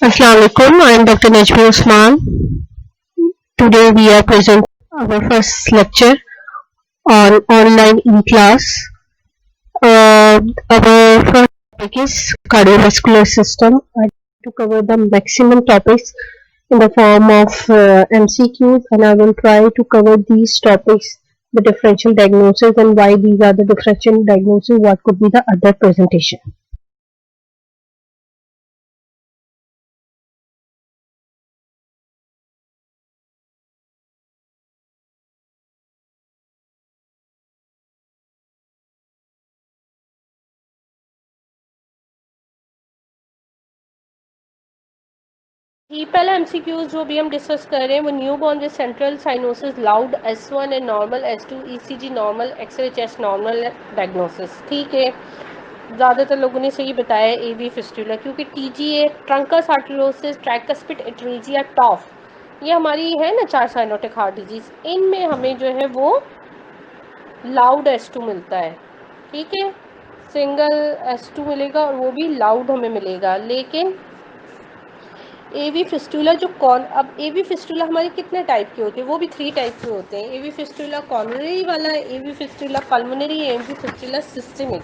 Assalamualaikum. I am Dr. Najmi Usman. Today we are presenting our first lecture on online e-class. Our first topic is cardiovascular system. I to cover the maximum topics in the form of MCQs, and I will try to cover these topics, the differential diagnosis and why these are the differential diagnosis, what could be the other presentation. ये पहला MCQs जो भी हम discuss कर रहे हैं वो new born with central cyanosis loud S1 and normal S2 ECG normal x ray chest normal diagnosis. ठीक है, ज़्यादातर लोगों ने सही बताया AV फिस्टुला, क्योंकि TGA truncus arteriosus tricuspid atresia TOF ये हमारी है ना 4 साइनोटिक हार्ट डिजीज, इनमें हमें जो है वो लाउड S2 मिलता है। ठीक है, सिंगल S2 मिलेगा और वो भी लाउड हमें मिलेगा। लेकिन एवी फिस्टुला जो अब एवी फिस्टुला हमारे कितने टाइप के होते हैं, वो भी 3 टाइप के होते हैं। एवी फिस्टुला कॉर्नरी वाला, एवी फिस्टुला पल्मोनरी, एवी फिस्टुला सिस्टमिक।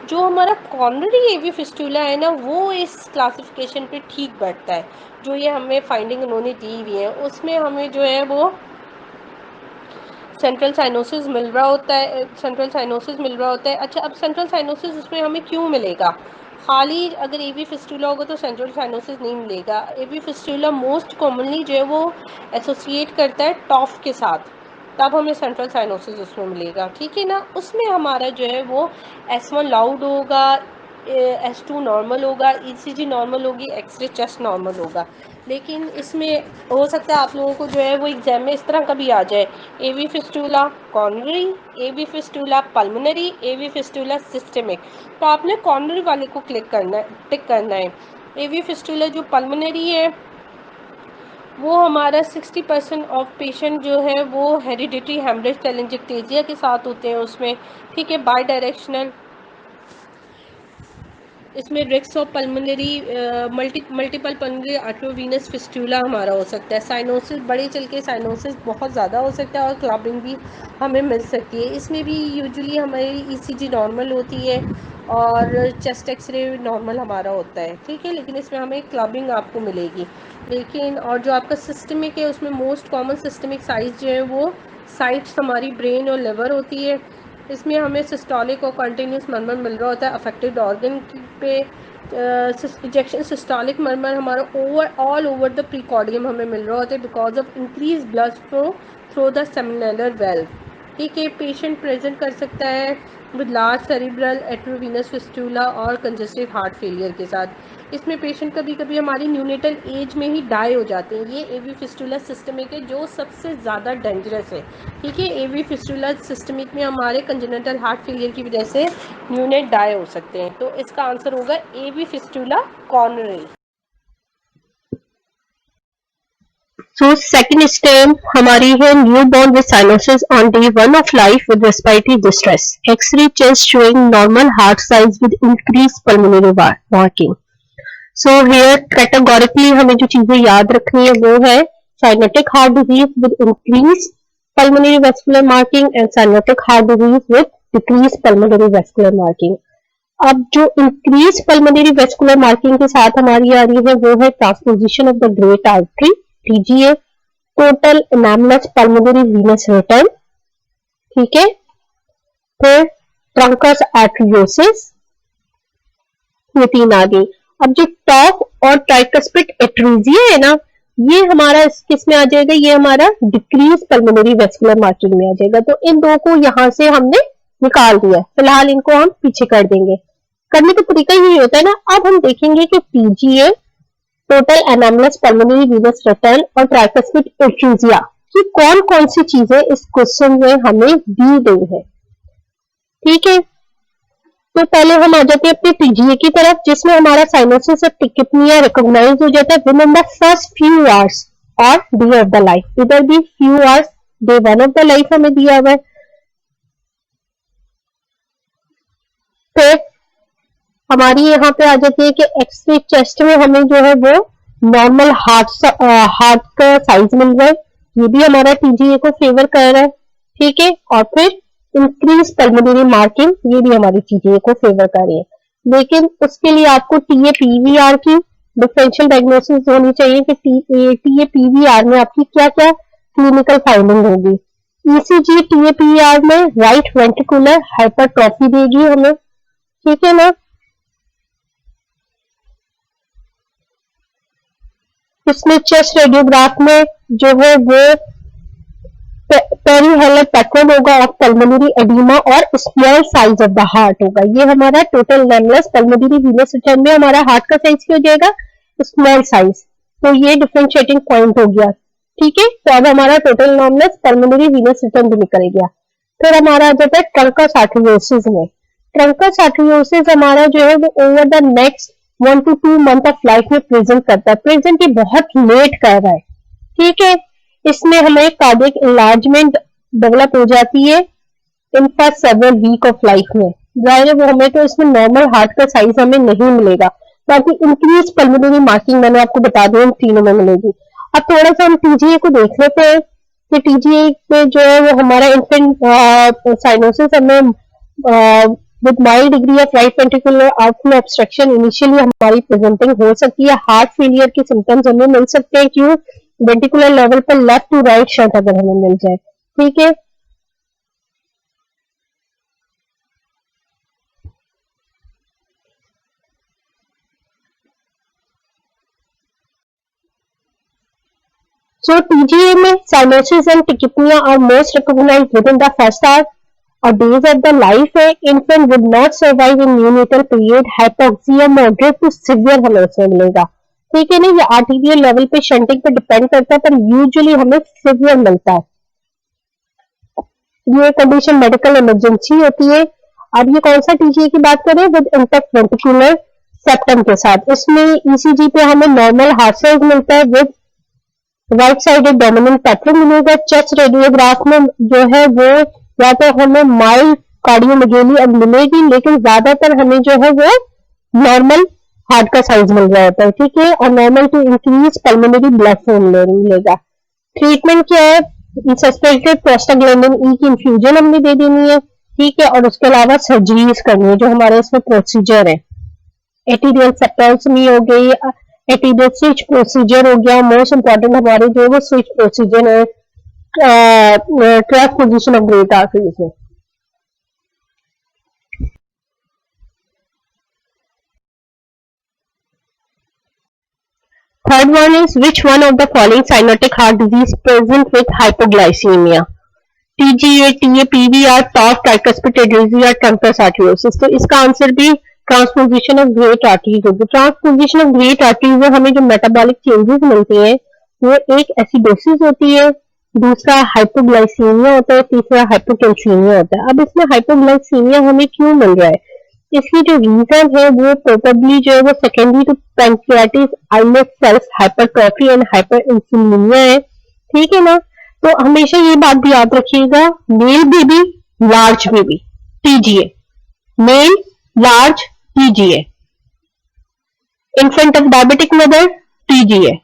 जो हमारा कॉर्नरी एवी फिस्टुला है ना, वो इस क्लासिफिकेशन पे ठीक बैठता है। जो ये हमें फाइंडिंग उन्होंने दी हुई है उसमें हमें जो है वो सेंट्रल साइनोसिस मिल रहा होता है, अच्छा, अब सेंट्रल साइनोसिस उसमें हमें क्यों मिलेगा? खाली अगर एवी फिस्टुला होगा तो सेंट्रल साइनोसिस नहीं मिलेगा। एवी फिस्टुला मोस्ट कॉमनली जो है वो एसोसिएट करता है टॉफ के साथ, तब हमें सेंट्रल साइनोसिस उसमें मिलेगा। ठीक है ना, उसमें हमारा जो है वो S1 लाउड होगा, S2 नॉर्मल होगा, ECG नॉर्मल होगी, एक्सरे चेस्ट नॉर्मल होगा। लेकिन इसमें हो सकता है आप लोगों को जो है वो एग्जाम में इस तरह का भी आ जाए, एवी फिस्टुला कॉर्नरी, एवी फिस्टुला पल्मोनरी, एवी फिस्टुला सिस्टमिक। तो आपने कॉर्नरी वाले को टिक करना है। एवी फिस्टुला जो पल्मोनरी है वो हमारा 60% ऑफ पेशेंट जो है वो हेरिडिटरी हेमरेज टेलेंजिक्टेजिया के साथ होते हैं उसमें। ठीक है, बाई डायरेक्शनल, इसमें risk of pulmonary multiple pulmonary arteriovenous fistula हमारा हो सकता है। साइनोसिस बड़े चल के साइनोसिस बहुत ज़्यादा हो सकता है और क्लबिंग भी हमें मिल सकती है। इसमें भी यूजुअली हमारी ECG नॉर्मल होती है और चेस्ट एक्सरे नॉर्मल हमारा होता है। ठीक है, लेकिन इसमें हमें क्लबिंग आपको मिलेगी। लेकिन और जो आपका सिस्टमिक है उसमें मोस्ट कॉमन सिस्टमिक साइज जो है वो साइट्स हमारी ब्रेन और लिवर होती है। इसमें हमें सिस्टोलिक और कंटिन्यूस मरमर मिल रहा होता है अफेक्टेड ऑर्गन पे। इजेक्शन सिस्टोलिक मरमर हमारा ऑल ओवर द प्रीकॉर्डियम हमें मिल रहा होता है because of increase blood flow through the seminal valve. ठीक है, पेशेंट प्रेजेंट कर सकता है विद लार्ज सेरिब्रल एट्रोवीनस फिस्टुला और कंजेस्टिव हार्ट फेलियर के साथ। इसमें पेशेंट कभी कभी हमारी न्यूनेटल एज में ही डाई हो जाते हैं। ये एवी फिस्टुला सिस्टमिक है जो सबसे ज़्यादा डेंजरस है। ठीक है, एवी फिस्टुला सिस्टमिक में हमारे कंजेनिटल हार्ट फेलियर की वजह से न्यूनेट डाई हो सकते हैं। तो इसका आंसर होगा AV fistula coronary. So second step हमारी है newborn with cyanosis on day 1 of life with respiratory distress. X-ray chest showing normal heart size with increased pulmonary marking. So here categorically हमें जो चीजें याद रखनी है वो है cyanotic heart disease with increased pulmonary vascular marking and cyanotic heart disease with decreased pulmonary vascular marking. अब जो इंक्रीज पल्मोनरी वेस्कुलर मार्किंग के साथ हमारी आ रही है वो है transposition of the great artery TGA, total anomalous pulmonary venous return. ठीक है, फिर ट्रंकस आर्टरियोसिस, ये 3 आ गई। अब जो टॉप और ट्राइकस्पिड एट्रीजिया है ना, ये हमारा किस में आ जाएगा, ये हमारा डिक्रीज पल्मोनरी वेस्कुलर मार्किंग में आ जाएगा। तो इन दो को यहां से हमने निकाल दिया, फिलहाल इनको हम पीछे कर देंगे। करने का तरीका यही होता है ना। अब हम देखेंगे कि TGA, total anomalous pulmonary venous return और ट्राइकस्पिड एट्रीजिया की कौन कौन सी चीजें इस क्वेश्चन में हमें दी गई है। ठीक है, तो पहले हम आ जाते हैं अपने TGA की तरफ, जिसमें हमारा साइनोसिस और टिकिपनिया रिकॉग्नाइज हो जाता है with in the first few hours और डे ऑफ द लाइफ। इधर भी few hours, day 1 of the life हमें दिया हुआ है। फिर हमारी यहाँ पे आ जाती है कि एक्सरे चेस्ट में हमें जो है वो नॉर्मल हार्ट का साइज मिल रहा है, ये भी हमारा टीजीए को फेवर कर रहा है, ठीक है। और फिर इंक्रीज पल्मोनरी मार्किंग, ये भी हमारी टीजीए को फेवर कर रही है। लेकिन उसके लिए आपको टीए पीवीआर की डिफरेंशियल डायग्नोसिस होनी चाहिए कि टीए पीवीआर में आपकी क्या क्या क्लिनिकल फाइंडिंग होगी। ईसीजी टीए पीवीआर में राइट वेंट्रिकुलर हाइपरट्रॉफी देगी हमें, ठीक है ना। इसमें चेस्ट रेडियोग्राफ में जो है वो पेरीहेलर पैटर्न होगा ऑफ पल्मोनरी एडिमा और small size of the heart होगा। ये हमारा total nameless pulmonary venous return में हमारा हार्ट का साइज क्या हो जाएगा, स्मॉल साइज। तो ये डिफरेंशिएटिंग पॉइंट हो गया, ठीक है। तो अब हमारा total nameless pulmonary venous return भी निकल गया। फिर हमारा आ जाता है ट्रंकस आर्टेरियोसिस में। ट्रंकस आर्टेरियोसिस हमारा जो है वो over the next 1 to 2 month of life में प्रेजेंट करता है। प्रेजेंट ये बहुत लेट कर रहा है, ठीक है। इसमें हमें कार्डियक इनलार्जमेंट डेवलप हो जाती है in first several week of life में। जाहिर है वो हमें तो इसमें नॉर्मल हार्ट का साइज हमें नहीं मिलेगा, बाकी इंक्रीज पल्मोनरी मार्किंग मैंने आपको बता दिया इन तीनों में मिलेगी। अब थोड़ा सा हम टीजीए को देख लेते हैं कि टीजीए में जो है वो हमारा इन्फेंट साइनोसिस हमें with mild degree of right ventricular outflow obstruction initially हमारी प्रेजेंटिंग हो सकती है। हार्ट फेलियर के सिम्टम्स हमें मिल सकते हैं, क्यों, वेंट्रिकुलर लेवल पर लेफ्ट टू राइट शंट अगर हमें मिल जाए, ठीक है। So TGA में cyanosis and tachypnea are most recognized within the first hour or days of the life. Infant would not survive in neonatal period. Hypoxia moderate to severe हमें उसमें मिलेगा, ठीक है ना। ये आर्टीरियल लेवल पे शंटिंग पे डिपेंड करता है, पर यूजुअली हमें सिवियर मिलता है। ये कंडीशन मेडिकल इमरजेंसी होती है। अब ये कौन सा टीजीए की बात करें, विद इंटैक्ट वेंट्रिकुलर सेप्टम के साथ। इसमें ईसीजी पे हमें नॉर्मल हार्ट साइज मिलता है with right sided dominant pattern मिलेगा। चेस्ट रेडियोग्राफ में जो है वो या तो हमें माइल्ड कार्डियोमेगेली अब मिलेगी, लेकिन ज्यादातर हमें जो है वो नॉर्मल हार्ट का साइज मिल रहा होता है, ठीक है। और normal to increase pulmonary blood flow मिलेगा। ट्रीटमेंट क्या है, सस्पेक्टेड प्रोस्टाग्लैंडिन ई की इन्फ्यूजन हमने दे देनी है, ठीक है। और उसके अलावा सर्जरीज करनी है, जो हमारे इसमें प्रोसीजर है। एटीरियल सेप्टोटमी हो गई, एटीरियल स्विच प्रोसीजर हो गया। मोस्ट इंपॉर्टेंट हमारे जो है वो स्विच प्रोसीजर है track position of great arteries में। Third one is, which one of the following cyanotic heart disease present with hypoglycemia? TGA, TA, PVR, TOF, tricuspid atresia या truncus arteriosus। तो इसका answer भी ट्रांसपोजिशन ऑफ ग्रेट आर्टरीज होगी। Transposition of great arteries में हमें जो metabolic changes मिलते हैं वो एक एसिडोसिस होती है, दूसरा हाइपोग्लाइसीमिया होता है, तीसरा हाइपोकैल्सीमिया होता है। अब इसमें हाइपोग्लाइसीमिया हमें क्यों मिल रहा है, इसकी जो रीजन है वो प्रोबेबली जो है वो secondary to pancreatitis islet cells hypertrophy and hyperinsulinemia है, ठीक है ना। तो हमेशा ये बात भी याद रखिएगा, male baby large baby TGA, male large TGA, infant of diabetic mother TGA.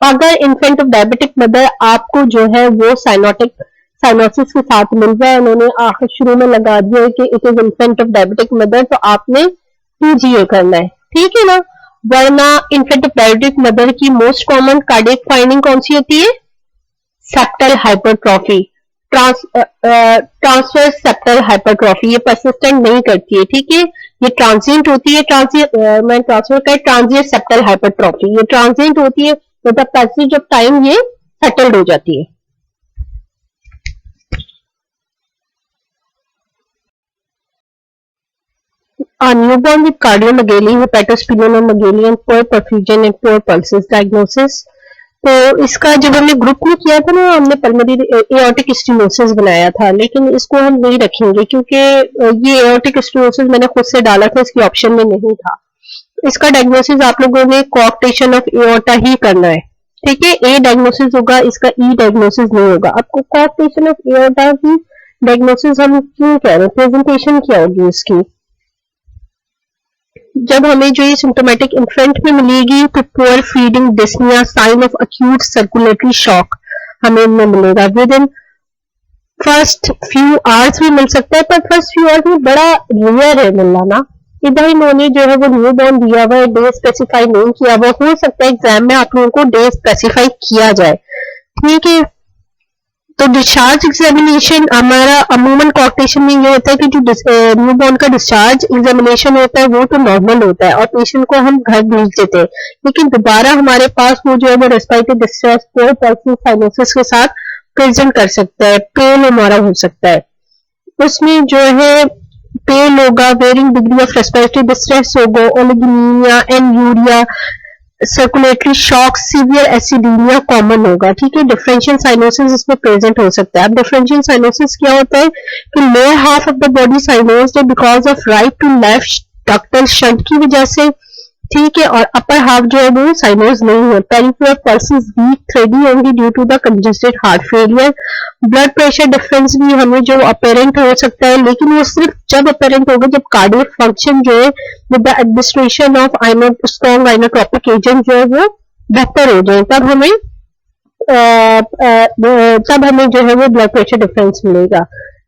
अगर इन्फेंट ऑफ डायबिटिक मदर आपको जो है वो साइनोसिस के साथ मिल रहा है, उन्होंने आखिर शुरू में लगा दिया है कि it is infant of diabetic mother, तो आपने टीजीए करना है, ठीक है ना। वरना इन्फेंट ऑफ डायबिटिक मदर की मोस्ट कॉमन कार्डियक फाइंडिंग कौन सी होती है, septal hypertrophy, transverse septal hypertrophy. ये परसिस्टेंट नहीं करती है, ठीक है, ये ट्रांजिएंट होती है। ट्रांजिएंट सेप्टल हाइपरट्रॉफी ये ट्रांजिएंट होती है, मतलब पैसेज ऑफ टाइम ये सेटल्ड हो जाती है। Newborn with cardiomegaly, hepatosplenomegaly and pour perfusion and poor pulses diagnosis. तो इसका जब हमने ग्रुप में किया था ना, हमने पल्मोनरी एओर्टिक स्टेनोसिस बनाया था, लेकिन इसको हम नहीं रखेंगे क्योंकि ये एओर्टिक स्टेनोसिस मैंने खुद से डाला था, इसकी ऑप्शन में नहीं था। इसका डायग्नोसिस आप लोगों ने कोऑक्टेशन ऑफ एओर्टा ही करना है, ठीक है। ए डायग्नोसिस होगा, इसका ई डायग्नोसिस नहीं होगा। आपको कोऑक्टेशन ऑफ एओर्टा की डायग्नोसिस हम क्यों कह रहे हैं, प्रेजेंटेशन क्या होगी इसकी। जब हमें जो ये सिम्टोमेटिक इन्फेंट में मिलेगी तो poor feeding, dyspnoea, sign of acute circulatory shock हमें इनमें मिलेगा। Within first few hours भी मिल सकता है, पर फर्स्ट फ्यू आवर्स में बड़ा रेयर है मिलना ना। इधर इन्होंने जो है वो न्यू बॉर्न दिया हुआ है, डे स्पेसिफाई नहीं किया हुआ, हो सकता है एग्जाम में आप लोगों को डे स्पेसिफाई किया जाए, ठीक है। तो डिस्चार्ज एग्जामिनेशन हमारा अमूमन कॉकटेशन में ये होता है कि जो न्यू बॉर्न का डिस्चार्ज एग्जामिनेशन होता है वो तो नॉर्मल होता है और पेशेंट को हम घर भेज देते हैं, लेकिन दोबारा हमारे पास वो जो है वो रेस्पिरेटरी डिस्ट्रेस को पल्स साइनोसिस के साथ प्रेजेंट कर सकता है, पेन हमारा हो सकता है। उसमें जो है पेन होगा, varying degree of respiratory distress होगा, oligomenia, anuria, circulatory shock, severe acidemia common होगा, ठीक है। डिफरेंशियल साइनोसिस इसमें प्रेजेंट हो सकता है। अब डिफरेंशियल साइनोसिस क्या होता है कि lower half of the body cyanosed है because of right to left ductal shunt की वजह से, ठीक है, और अपर हाफ जो है वो साइनोस नहीं है। पेरिफेरल पल्सेस वीक थ्रेडी होंगी due to the congested heart failure. Blood pressure difference भी हमें जो अपेरेंट हो सकता है, लेकिन वो सिर्फ जब अपेरेंट होगा जब कार्डियक फंक्शन जो है with the administration of strong inotropic agent जो है वो बेहतर हो जाए, तब हमें जो है वो ब्लड प्रेशर डिफरेंस मिलेगा।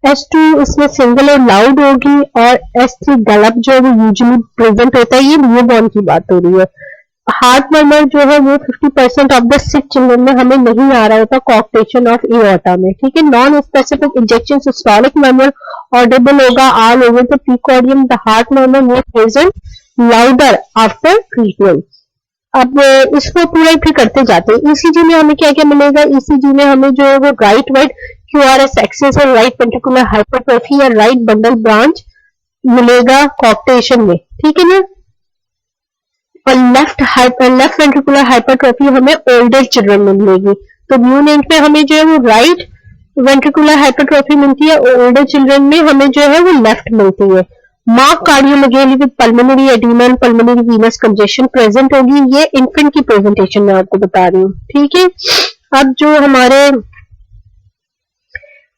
S2 इसमें सिंगल और लाउड होगी और S3 गलप जो है वो यूजुअली प्रेजेंट होता है। ये न्यू बॉर्न की बात हो रही है। हार्ट मर्मर जो है वो 50% ऑफ द सिक चिल्ड्रन में हमें नहीं आ रहा होता कॉकटेशन ऑफ एओर्टा में, ठीक है। Non specific injection systolic murmur audible होगा all over the precordium. The heart murmur वो प्रेजेंट लाउडर आफ्टर ट्रीटमेंट। अब इसको पूरा फिर करते जाते हैं। ईसीजी में हमें क्या क्या मिलेगा? ईसीजी में हमें जो है वो राइट वाइट क्यूआरएस एक्सेस और राइट वेंट्रिकुलर हाइपरट्रोफी या राइट बंडल ब्रांच मिलेगा कॉकटेशन में, ठीक है ना। और लेफ्ट वेंट्रिकुलर हाइपरट्रोफी हमें ओल्डर चिल्ड्रन में मिलेगी। तो न्यू नेट में हमें जो है वो राइट वेंट्रिकुलर हाइपरट्रोफी मिलती है, ओल्डर चिल्ड्रन में हमें जो है वो लेफ्ट मिलती है। Mark cardiomegaly with pulmonary oedema and pulmonary venous congestion present होगी। ये इन्फेंट की प्रेजेंटेशन में आपको बता रही हूँ, ठीक है। अब जो हमारे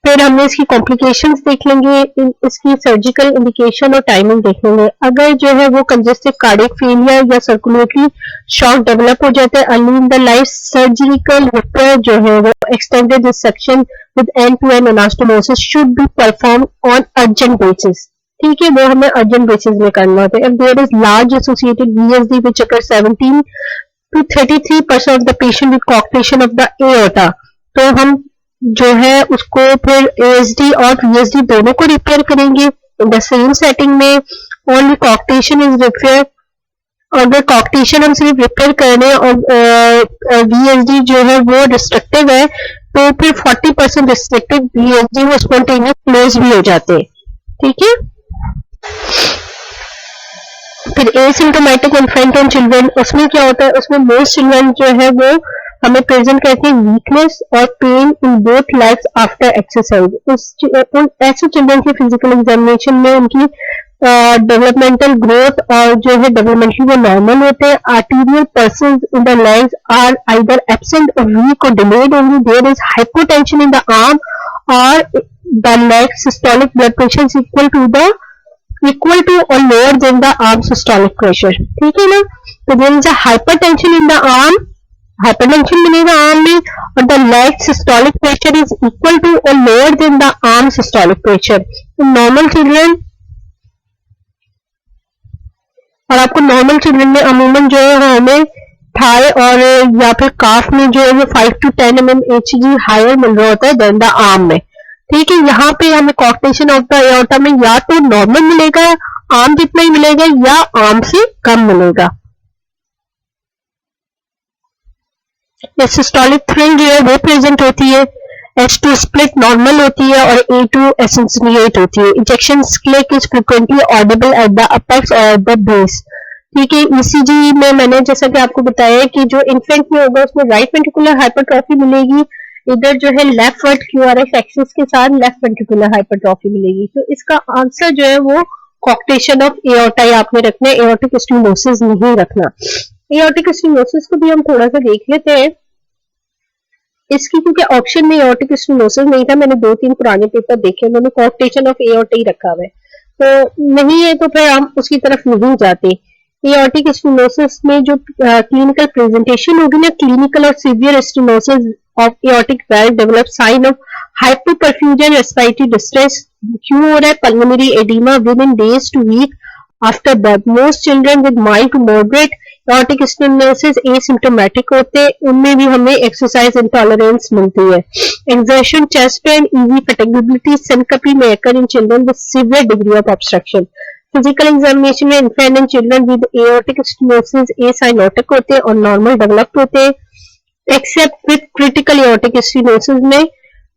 फिर हमने इसकी कॉम्प्लिकेशंस देख लेंगे, इसकी सर्जिकल इंडिकेशन और टाइमिंग देख लेंगे। अगर जो है वो कंजेस्टिव कार्डियक फेलियर या सर्कुलेटरी शॉक डेवलप हो जाता है early in the life, surgical repair जो है वो extended dissection with end to end anastomosis should be perform on urgent basis, ठीक है। वो हमें अर्जेंट बेसिस में करना होता है। If there is large associated VSD which occur 17 to 33% of the patient with coarctation of the aorta, तो हम जो है उसको फिर एएसडी और वीएसडी दोनों को रिपेयर करेंगे इन द सेम सेटिंग में। Only coarctation is repair. अगर कॉकटेशन हम सिर्फ रिपेयर कर रहे हैं और वीएसडी जो है वो रिस्ट्रिक्टिव है, तो फिर 40% रिस्ट्रिक्टिव वीएसडी वो स्पॉन्टेनियस क्लोज भी हो जाते हैं, ठीक है। फिर एसिम्प्टोमेटिक इन्फेंट ऑन चिल्ड्रन, उसमें क्या होता है, उसमें मोस्ट चिल्ड्रन जो है वो हमें प्रेजेंट करते हैं वीकनेस और pain in both legs after exercise. ऐसे चिल्ड्रन की फिजिकल एग्जामिनेशन में उनकी डेवलपमेंटल ग्रोथ और जो है डेवलपमेंटली वो नॉर्मल होते हैं। Arterial pulses in the legs are either absent और वीक और delayed only. There is hypotension in the arm और the leg. Systolic blood pressure is equal to or lower than the arm systolic pressure, ठीक है ना। तो there is a hypertension in the arm, hypertension मिलेगा arm में, और the leg systolic pressure is equal to or lower than the arm systolic pressure. तो normal children, और आपको normal children में अमूमन जो है हमें थाई और या फिर काफ में जो है वो 5 to 10 mm Hg हायर मिल रहा होता है देन द आर्म में, ठीक है। यहाँ पे हमें कॉकटेशन ऑफ द एओर्टा में या तो नॉर्मल मिलेगा, आर्म जितना ही मिलेगा, या आर्म से कम मिलेगा। सिस्टोलिक थ्रिल जो है वो प्रेजेंट होती है। H2 स्प्लिट नॉर्मल होती है और A2 एसेंसिएट होती है। Injection click is frequently Audible at the apex और द बेस, ठीक है। ईसीजी में मैंने जैसा कि आपको बताया कि जो इन्फेंट में होगा उसमें राइट वेंट्रिकुलर हाइपरट्रॉफी मिलेगी, इधर जो है लेफ्ट वर्ड क्यूआरएस एक्सिस के साथ लेफ्ट वेंट्रिकुलर हाइपरट्रॉफी मिलेगी। तो इसका आंसर जो है वो कॉकटेशन ऑफ एओर्टा ही आपने रखना है, एओर्टिक स्टेनोसिस नहीं रखना। एओर्टिक स्टेनोसिस को भी हम थोड़ा सा देख लेते हैं। इसकी क्योंकि ऑप्शन में एओर्टिक स्टेनोसिस नहीं था, मैंने 2-3 पुराने पेपर देखे, उन्होंने कॉकटेशन ऑफ एओर्टा ही रखा हुआ है, तो नहीं है तो फिर हम उसकी तरफ नहीं जाते। एओर्टिक स्टेनोसिस में जो क्लिनिकल प्रेजेंटेशन होगी ना, क्लिनिकल और severe stenosis of aortic well develop sign of hypoperfusion respiratory distress. क्यों हो रहा है? Pulmonary oedema within days to week after birth. Most children with mild to moderate aortic stenosis asymptomatic होते हैं, उनमें भी हमें एक्सरसाइज इंटॉलरेंस मिलती है। Exertion, chest pain, easy fatigability, syncope में occur in children with severe degree of obstruction। Physical examination में infant and children with aortic stenosis acyanotic होते हैं और नॉर्मल डेवलप्ड होते हैं, except with critical aortic stenosis में।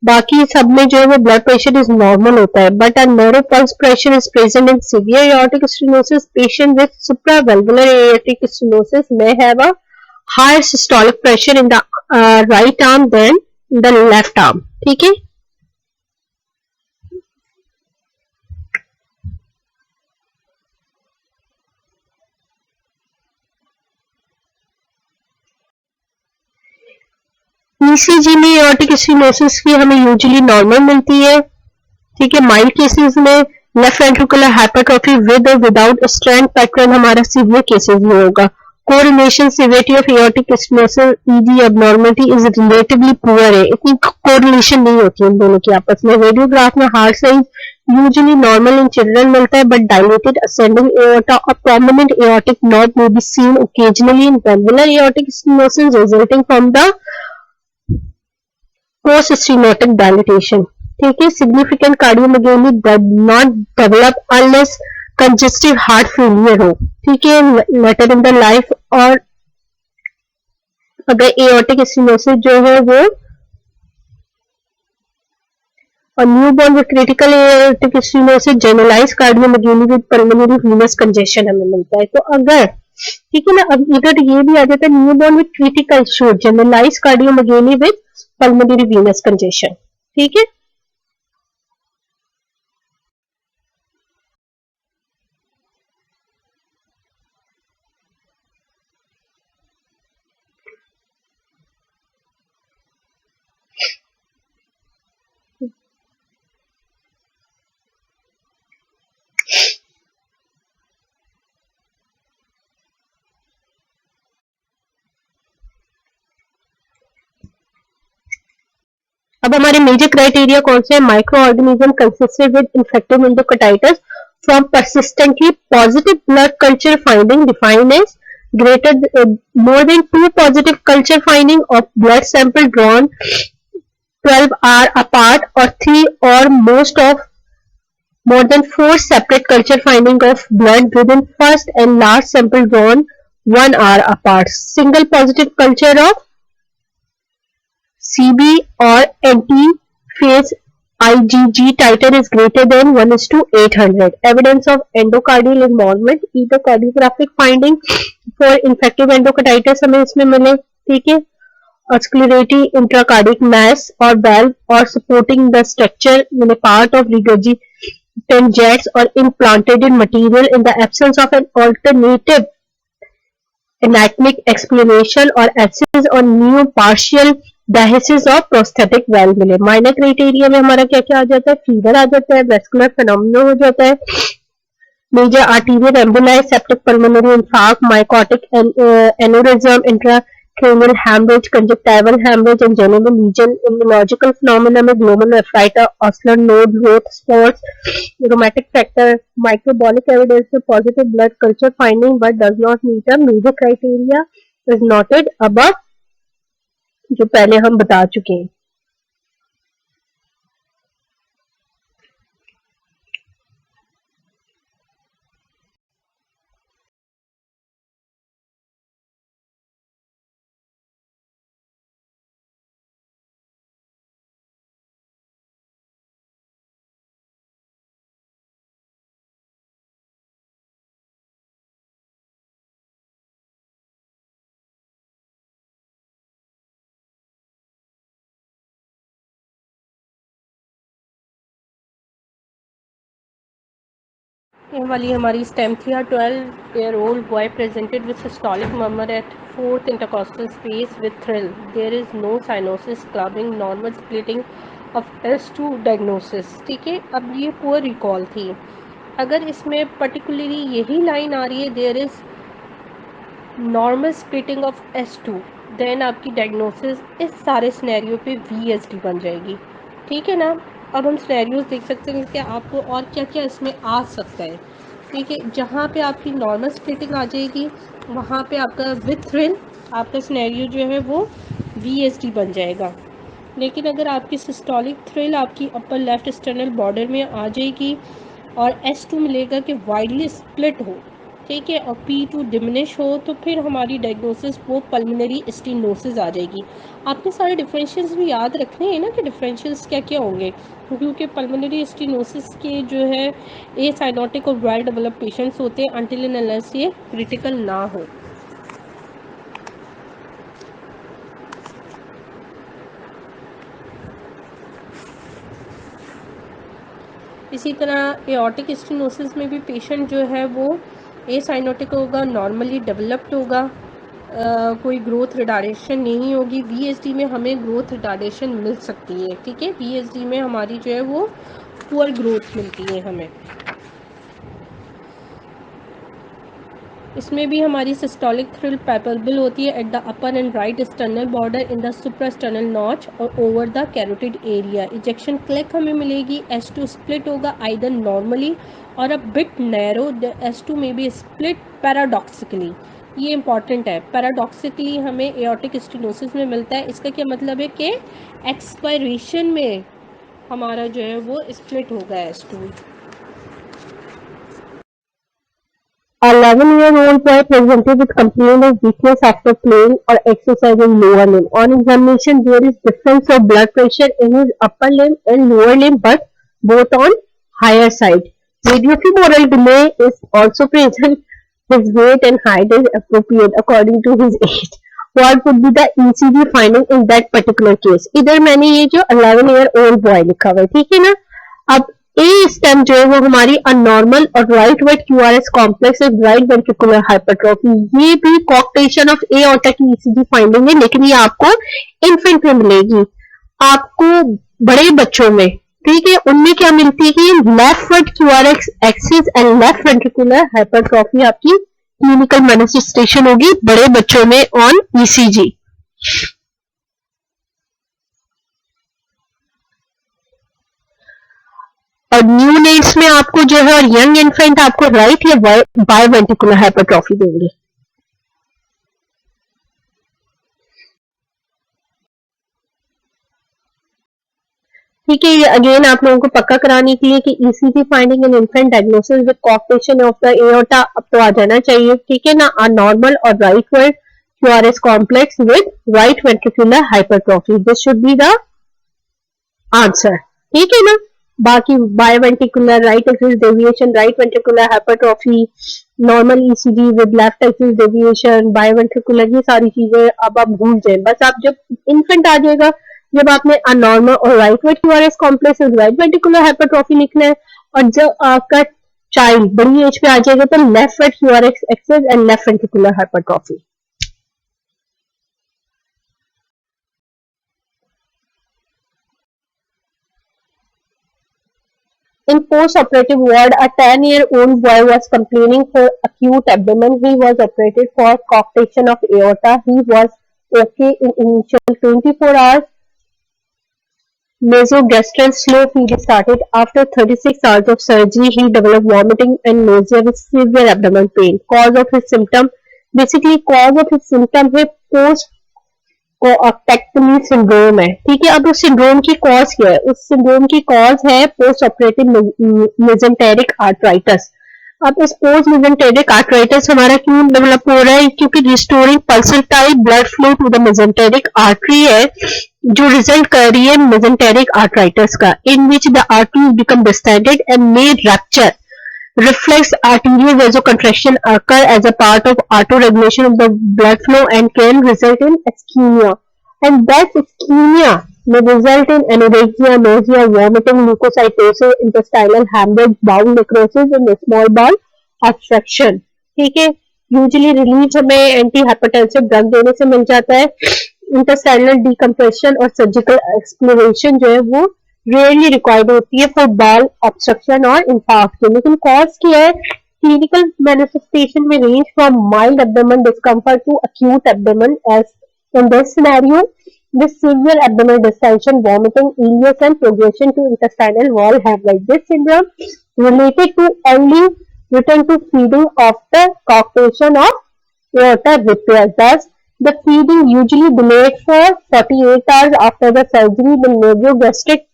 बाकी सब में जो है वो ब्लड प्रेशर इज नॉर्मल होता है, but a narrow pulse pressure is present in severe aortic stenosis. Patient with supravalvular aortic stenosis may have a higher systolic pressure in the right arm than the left arm। ठीक है। ECG में aortic stenosis की हमें usually normal मिलती है। ठीक है। Mild cases में लेफ्ट वेंट्रिकुलर हाइपरट्रॉफी विद और विदाउट स्ट्रेंथ पैटर्न हमारा सीवियर केसेस में होगा। Correlation severity of aortic stenosis easy abnormality is relatively poor है, इतनी कोरिलेशन नहीं होती इन दोनों की आपस में। रेडियोग्राफ में heart size usually normal in children मिलता है, बट डायलेटेड असेंडिंग एओर्टा और prominent aortic knob may be seen occasionally in valvular aortic stenosis resulting from the post stenotic dilatation। ठीक है। Significant cardiomegaly does not develop unless congestive heart failure हो। ठीक है। Letter in the life, और अगर aortic stenosis जो है वो और newborn with critical aortic stenosis generalise cardiomegaly with pulmonary venous congestion हमें मिलता है। तो अगर ठीक है ना, अब इधर ये भी आ जाता है newborn with critical show generalise cardiomegaly with pulmonary venous congestion. ठीक है। अब हमारे मेजर क्राइटेरिया कौन से हैं? Micro organism consisted with infective endocarditis from persistently positive blood culture finding defined as greater more than 2 positive culture finding of blood sample drawn 12 hour apart, or 3 or most of more than 4 separate culture finding of blood within first and last sample drawn 1 hour apart। Single positive culture of CB or anti-phase IgG titer is greater than 1:800। Evidence of endocardial involvement, either cardiographic finding for infective endocarditis हमें इसमें मिले। ठीक है। और sclerity intracardiac mass or valve or supporting the structure in a part of regurgitant jets or implanted material in the absence of an alternative anatomic explanation or absence or new partial dialysis of prosthetic well मिले। Minor criteria में हमारा क्या क्या आ जाता है? Fever आ जाता है, vascular phenomenon हो जाता है, major arterial emboli, septic pulmonary infarct, myocardic aneurysm, intracranial haemorrhage, conjunctival haemorrhage and genital lesion. Immunological phenomena में glomerulonephritis, Osler node, Roth spots, rheumatic factor, microbiologic evidence में positive blood culture finding but does not meet a major criteria is noted above, जो पहले हम बता चुके हैं। ये वाली हमारी स्टेम थी। 12-year-old boy presented with systolic murmur at fourth intercostal space with thrill. There is no cyanosis, clubbing, normal splitting of S2 diagnosis। ठीक है। अब ये पुअर रिकॉल थी। अगर इसमें पर्टिकुलरली यही लाइन आ रही है, there is normal splitting of S2, then आपकी डायग्नोसिस इस सारे सिनेरियो पे VSD बन जाएगी। ठीक है ना। अब हम सिनेरियोज देख सकते हैं कि आपको और क्या क्या इसमें आ सकता है। ठीक है, जहाँ पे आपकी नॉर्मल स्प्लिटिंग आ जाएगी वहाँ पे आपका विथ थ्रिल आपका सिनेरियो जो है वो VSD बन जाएगा। लेकिन अगर आपकी सिस्टोलिक थ्रिल आपकी अपर लेफ्ट एक्सटर्नल बॉर्डर में आ जाएगी और S2 मिलेगा कि वाइडली स्प्लिट हो, ठीक है, और P2 डिमिनिश हो, तो फिर हमारी डायग्नोसिस वो पल्मोनरी स्टेनोसिस आ जाएगी। आपने सारे डिफरेंशियल्स भी याद रखने हैं ना कि डिफरेंशियल्स क्या क्या होंगे, क्योंकि पल्मोनरी स्टेनोसिस के जो है ए साइनोटिक और वेल डेवलप पेशेंट्स होते हैं अनटिल एंड अनलेस ये क्रिटिकल ना हो। इसी तरह एओर्टिक स्टेनोसिस में भी पेशेंट जो है वो एसाइनोटिक होगा, नॉर्मली डेवलप्ड होगा, कोई ग्रोथ रिटार्डेशन नहीं होगी। VSD में हमें ग्रोथ रिटार्डेशन मिल सकती है। ठीक है, VSD में हमारी जो है वो पुअर ग्रोथ मिलती है हमें। इसमें भी हमारी सिस्टोलिक थ्रिल पैपेबल होती है at the upper and right external border in the suprasternal notch और over the carotid area. Ejection click हमें मिलेगी। S2 स्प्लिट होगा आइदर नॉर्मली और a bit narrow. The S2 में बी स्प्लिट पैराडॉक्सिकली। ये important है, पैराडॉक्सिकली हमें aortic stenosis में मिलता है। इसका क्या मतलब है कि एक्सपायरेशन में हमारा जो है वो स्प्लिट होगा S2। A 11-year-old boy presented with complaint of weakness after playing or exercising lower limb. On examination, there is difference of blood pressure in his upper limb and lower limb, but both on higher side. Radiofemoral delay is also present. His weight and height is appropriate according to his age. What would be the ECG finding in that particular case? इधर मैंने ये जो 11-year-old boy लिखा हुआ है, ठीक है ना। अब ए स्टेम जो है वो हमारी अनॉर्मल और right wait QRS complex with right ventricular hypertrophy. ये भी कॉक्टेशन ऑफ एओर्टा की ECG फाइंडिंग है, लेकिन ये आपको इन्फेंट में मिलेगी। आपको बड़े बच्चों में, ठीक है, उनमें क्या मिलती है कि leftward QRS axis and left ventricular hypertrophy आपकी क्लिनिकल मैनिफेस्टेशन होगी बड़े बच्चों में ऑन ECG। और न्यू नेट्स में आपको जो है और यंग इन्फेंट आपको राइट या बायोवेंटिकुलर हाइपरट्रॉफी देंगे। ठीक है, ये अगेन आप लोगों को पक्का कराने के लिए कि ECG finding in infant diagnosis with coarctation of the aorta अब तो आ जाना चाहिए। ठीक है ना, आ नॉर्मल और right wait QRS complex with right ventricular hypertrophy, this should be the answer. ठीक है ना। बाकी biventricular right axis deviation, right ventricular hypertrophy, normal ECG with left axis deviation, biventricular, ये सारी चीजें अब आप भूल जाए। बस आप जब इन्फेंट आ जाएगा, जब आपने अनॉर्मल और right wait QRS complex with right ventricular hypertrophy लिखना है, और जब आपका चाइल्ड बड़ी एज पे आ जाएगा तो leftward QRS axis and left ventricular hypertrophy. In post-operative ward, a 10-year-old boy was complaining for acute abdomen. He was operated for coarctation of aorta. He was okay in initial 24 hours. Nasogastric slow feed started. After 36 hours of surgery, he developed vomiting and nausea with severe abdominal pain. Cause of his symptom, basically cause of his symptom है post कोअक्टेक्टमी syndrome है। ठीक है, अब उस syndrome की cause क्या है? उस सिंड्रोम की कॉज है पोस्ट ऑपरेटिव मेजेंटेरिक आर्थराइटिस। अब इस पोस्ट मेजेंटेरिक आर्थराइटिस हमारा क्यों डेवलप हो रहा है? क्योंकि restoring pulsatile blood flow to the mesenteric artery है, जो रिजल्ट कर रही है मेजेंटेरिक आर्थराइटिस का, in which the arteries become distended and may rupture. Reflex arterial vasoconstriction occur as a part of autoregulation of the blood flow and can result in ischemia. And that ischemia may result in anorexia, nausea, vomiting, leukocytosis, intestinal hemorrhage, bowel necrosis and small bowel obstruction. ठीक है, usually relief हमें anti hypertensive drug देने से मिल जाता है। Intestinal decompression और surgical exploration जो है वो रेयरली रिक्वायर्ड होती है फॉर बाउल ऑब्स्ट्रक्शन और इंफार्क्ट के। लेकिन कॉज क्या है? Clinical manifestation may range from mild abdominal discomfort to acute abdomen, as in this scenario, with severe abdominal distension, vomiting, ileus, and progression to intestinal wall hemorrhage. This syndrome related to early return to feeding after coarctation of aorta repair. Thus, the feeding usually delayed for 48 hours after the surgery. The nasogastric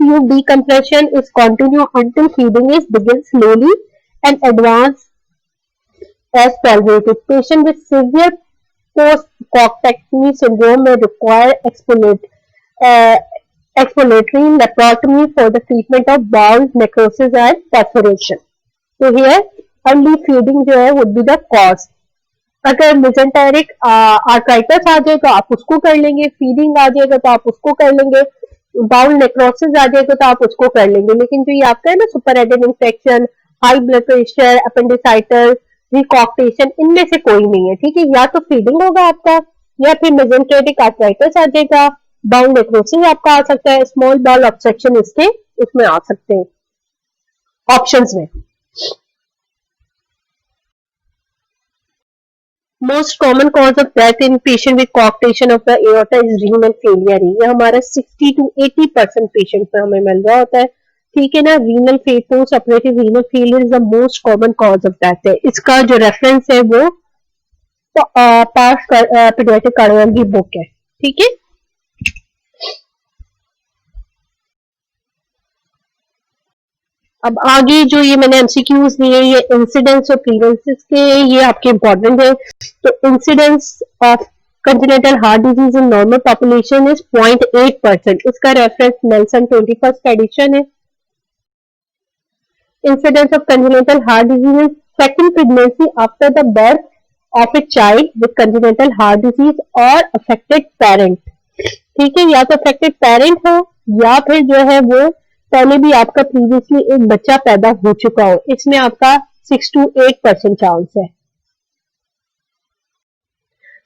tube decompression is continued until feeding is begins slowly and advance as tolerated. Patient with severe post-coccectomy syndrome may require uh, exploratory laparotomy for the treatment of bowel necrosis and perforation. So here early feeding जो है would be the cause. अगर mesenteric arthritis आ जाए तो आप उसको कर लेंगे, feeding आ जाएगा तो आप उसको कर लेंगे, बाउल नेक्रोसिस आ जाएगा तो आप उसको कर लेंगे, लेकिन जो ये आपका है ना superadded infection, high blood pressure, appendicitis, recoarctation, इनमें से कोई नहीं है, ठीक है। या तो फीडिंग होगा आपका या फिर मेसेंटेरिक आर्थराइटिस आ जाएगा, बाउल नेक्रोसिस आपका आ सकता है, स्मॉल बाउल ऑब्स्ट्रक्शन इसके उसमें आ सकते हैं ऑप्शंस में। Most common cause of death in patient with coarctation of the aorta is renal failure। ये हमारा 60 to 80% पेशेंट में हमें मिल रहा होता है, ठीक है ना। Renal post operative renal failure is the most common cause of death है। इसका जो रेफरेंस है वो पार्स पीडियाट्रिक कार्डियोलॉजी बुक है, ठीक है। अब आगे जो ये मैंने एमसीक्यूज लिए, ये इंसिडेंस और प्रीवेंसेस के, ये आपके इंपॉर्टेंट है। तो incidence of congenital heart disease in normal population is 0.8%। इसका रेफरेंस नेल्सन 21st एडिशन है। Incidence of congenital heart disease in second pregnancy after the birth of a child with congenital heart disease or affected parent। ठीक है, या तो affected parent हो या फिर जो है वो पहले भी आपका प्रीवियसली एक बच्चा पैदा हो चुका हो, इसमें आपका 6 to 8% चांस है।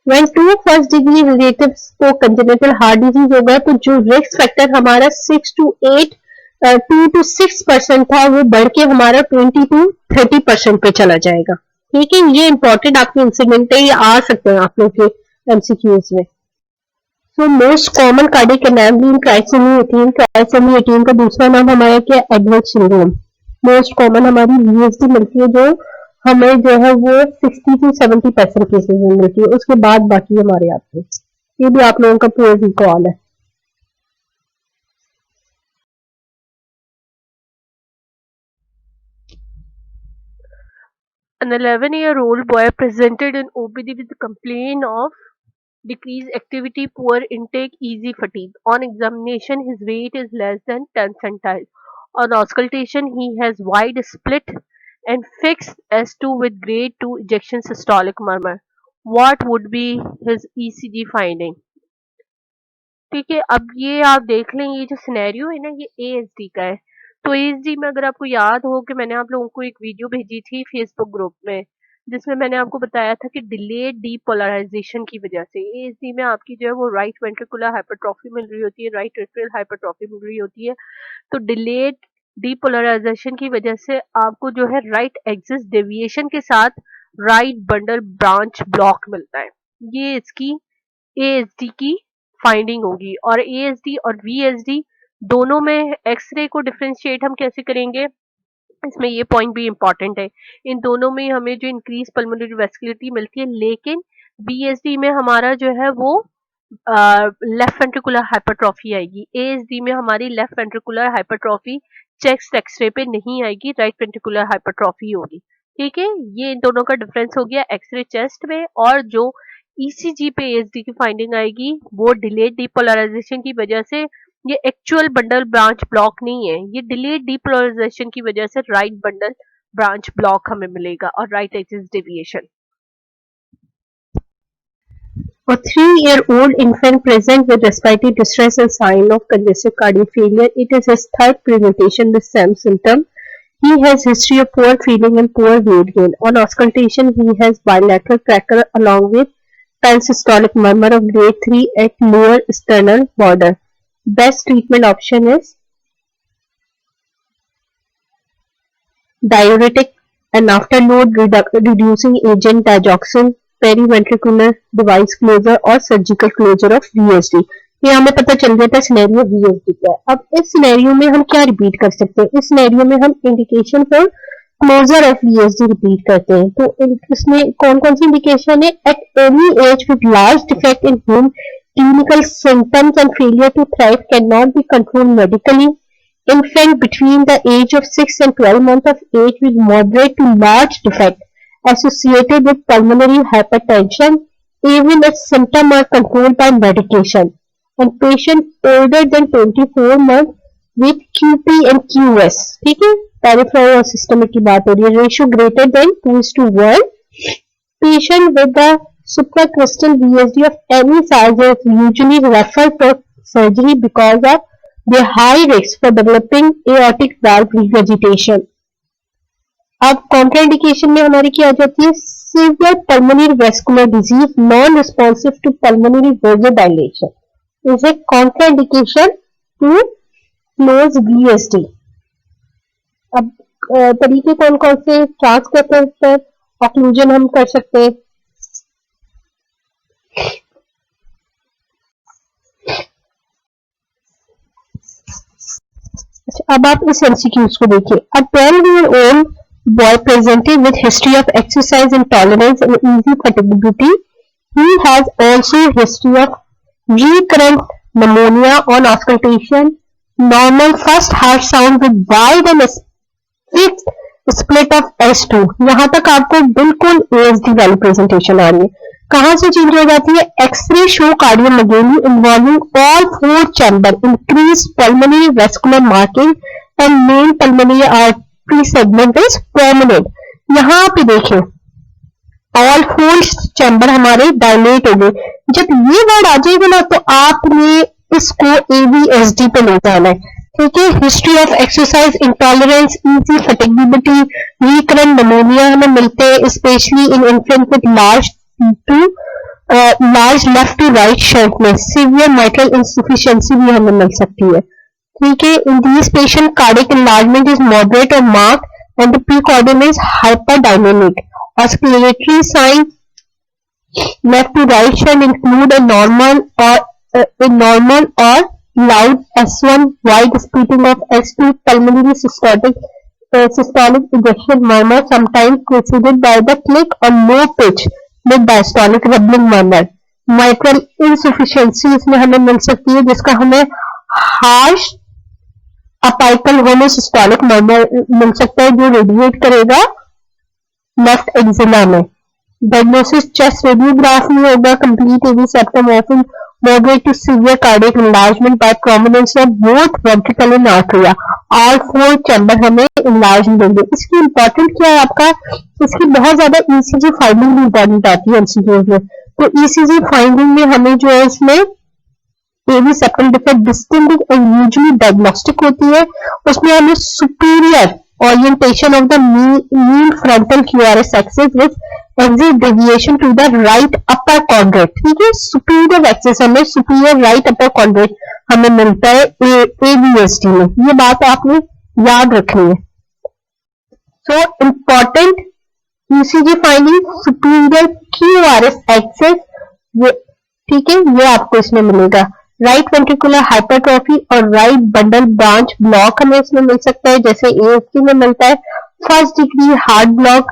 When two first degree relatives को congenital heart disease होगा तो जो रिस्क फैक्टर हमारा 6 to 8 2 to 6% था वो बढ़ के हमारा 20 to 30% पे चला जाएगा, ठीक है। ये इंपॉर्टेंट आपके इंसिडेंट है, ये आ सकते हैं आप लोग के एमसीक्यूज में। So most common cardiac anomaly trisomy 18। Trisomy 18 का दूसरा नाम हमारा क्या, एडवर्ड सिंड्रोम। मोस्ट कॉमन हमारी वीएसडी मिलती है जो हमें जो है वो 60 to 70% केसेस में मिलती है, उसके बाद बाकी हमारे आते हैं। ये भी आप लोगों का पूरा रिकॉल है। An 11-year-old boy presented in OPD with a complaint of decreased activity, poor intake, easy fatigue. On examination, his weight is less than 10 centile. On auscultation, he has wide split and fixed S2 with grade 2 ejection systolic murmur. What would be his ECG finding? ठीक है, अब ये आप देख लें, ये जो scenario है ना ये एएसडी का है। तो एएसडी में अगर आपको याद हो कि मैंने आप लोगों को एक वीडियो भेजी थी फेसबुक ग्रुप में, जिसमें मैंने आपको बताया था कि डिलेड डीपोलराइजेशन की वजह से एएसडी में आपकी जो है वो राइट वेंट्रिकुलर हाइपरट्रॉफी मिल रही होती है, राइट एट्रियल हाइपरट्रॉफी मिल रही होती है। तो डिलेड डीपोलराइजेशन की वजह से आपको जो है राइट एक्सिस डेविएशन के साथ राइट बंडल ब्रांच ब्लॉक मिलता है। ये इसकी एएसडी की फाइंडिंग होगी। और एएसडी और वीएसडी दोनों में एक्सरे को डिफरेंशिएट हम कैसे करेंगे, इसमें ये पॉइंट भी इंपॉर्टेंट है। इन दोनों में हमें जो इंक्रीज पल्मोनरी वेस्कुलरिटी मिलती है, लेकिन बीएसडी में हमारा जो है वो लेफ्ट वेंट्रिकुलर हाइपरट्रॉफी आएगी। एएसडी में हमारी left ventricular hypertrophy chest x-ray पे नहीं आएगी, राइट वेंट्रिकुलर हाइपरट्रॉफी होगी, ठीक है। ये इन दोनों का डिफरेंस हो गया एक्सरे चेस्ट में। और जो ईसीजी पे एएसडी की फाइंडिंग आएगी वो डिलेड डीपोलराइजेशन की वजह से, ये एक्चुअल बंडल ब्रांच ब्लॉक नहीं है, ये डिलेड डीपोलराइजेशन की वजह से राइट बंडल ब्रांच ब्लॉक हमें मिलेगा और right axis deviation. A 3-year-old infant present with respiratory distress and sign of congestive cardiac failure. It is his third presentation with same symptom. He has history of poor feeding and poor weight gain. On auscultation, he has bilateral cracker along with pansystolic murmur of grade 3 at lower sternal border. Best treatment option is diuretic an afterload reducing agent digoxin, periventricular device closure और surgical closure of VSD। ये हमें पता चल गया था scenario VSD का। अब इस सिनेरियो में हम क्या रिपीट कर सकते हैं? इस सिनेरियो में हम indication for closure of VSD repeat करते हैं। तो इसमें कौन कौन सी इंडिकेशन है? At any age with large defect in whom clinical symptoms and failure to thrive cannot be controlled medically, infant between the age of 6 and 12 months of age with moderate to large defect associated with pulmonary hypertension, even if symptoms are controlled by medication, and patient older than 24 months with QP and QS। ठीक है, peripheral और systemic की बात हो रही है। Ratio greater than 2:1। Patient with the supracrystal VSD of any size is usually referred for surgery because of the high risk for developing aortic valve regurgitation। अब contraindication में हमारी क्या आ जाती है? Severe pulmonary vascular disease non responsive to pulmonary vasodilation is a contraindication to close VSD। अब तरीके कौन कौन से ट्रांस पर ऑक्लूजन हम कर सकते हैं? अब आप इस MCQs को देखिए। A 12-year-old boy presented with history of exercise intolerance and easy fatigability. He has also history of recurrent pneumonia on auscultation, normal first heart sound with wide and fixed split of S2। यहाँ तक आपको बिल्कुल ASD वाली presentation आ रही है। कहाँ से change हो जाती है? X-ray show cardiomegaly involving all 4 chamber, increase pulmonary vascular marking and main pulmonary artery segment is prominent. यहाँ पे देखें ऑल 4 चैम्बर हमारे डायलेट हो गए। जब ये वर्ड आ जाएगा ना तो आपने इसको AVSD पे ले जाना है। ठीक है, history of exercise intolerance, easy fatigability, recurrent pneumonia हमें मिलते हैं especially in infant with large left to right shortness, severe mitral insufficiency भी हमें मिल सकती है। ठीक है, in this patient cardiac enlargement is moderate और marked and the precordium is hyperdynamic. Auscultatory sign left to right shunt include a normal or loud S1, wide splitting of S2, pulmonary systolic ejection murmur sometimes preceded by the click or low pitch with diastolic rumbling murmur। mitral insufficiency इसमें हमें मिल सकती है जिसका हमें harsh apical homosystolic murmur मिल सकता है जो रेडिएट करेगा लेफ्ट एक्सिला में। डायग्नोसिस चेस्ट रेडियोग्राफ में होगा। Complete AV septum often moderate to severe cardiac enlargement by prominence of both ventricle and atria। all 4 chamber हमें enlarge देंगे। इसकी इंपॉर्टेंट क्या है आपका? इसकी बहुत ज्यादा ECG फाइंडिंग भी इंपॉर्टेंट आती है MCQs में। तो ECG फाइंडिंग में हमें जो है इसमें AV septal defect distinct and usually diagnostic होती है। उसमें हमें superior orientation of the mean frontal QRS axis with exit deviation to the right upper quadrant। ठीक है, superior axis हमें superior right upper quadrant हमें मिलता है AVSD में। ये बात आपने याद रखनी है। So important ECG finding superior QRS axis, ठीक है, ये आपको इसमें मिलेगा। राइट वेंट्रिकुलर हाइपरट्रॉफी और राइट बंडल ब्रांच ब्लॉक हमें इसमें मिल सकता है जैसे AFT में मिलता है। First degree heart block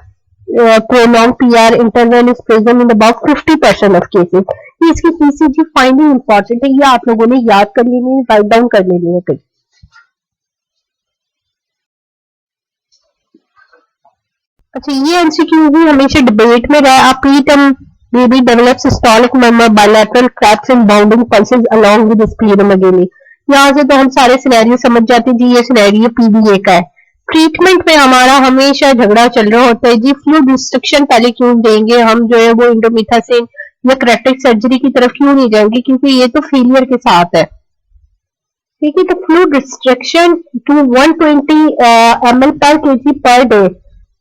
prolonged PR interval is present in about 50% of cases। इसकी ECG फाइंडिंग इंपॉर्टेंट है, ये आप लोगों ने याद कर लेनी है, राइट डाउन कर लेनी है कहीं। अच्छा, ये MCQ भी हमेशा डिबेट में रहा। Preterm baby develops systolic murmur, bilateral cracks and bounding pulses along with splenomegaly. यहाँ से तो हम सारे सिनेरियो समझ जाते हैं जी, ये सिनेरियो PBA का है। ट्रीटमेंट में हमारा हमेशा झगड़ा चल रहा होता है जी, फ्लूइड रिस्ट्रिक्शन पहले क्यों देंगे हम, जो है वो इंडोमिथासिन या करेक्टिव सर्जरी की तरफ क्यों नहीं जाएंगे, क्योंकि ये तो फेलियर के साथ है। ठीक है, तो fluid restriction to 120 ml per kg पर डे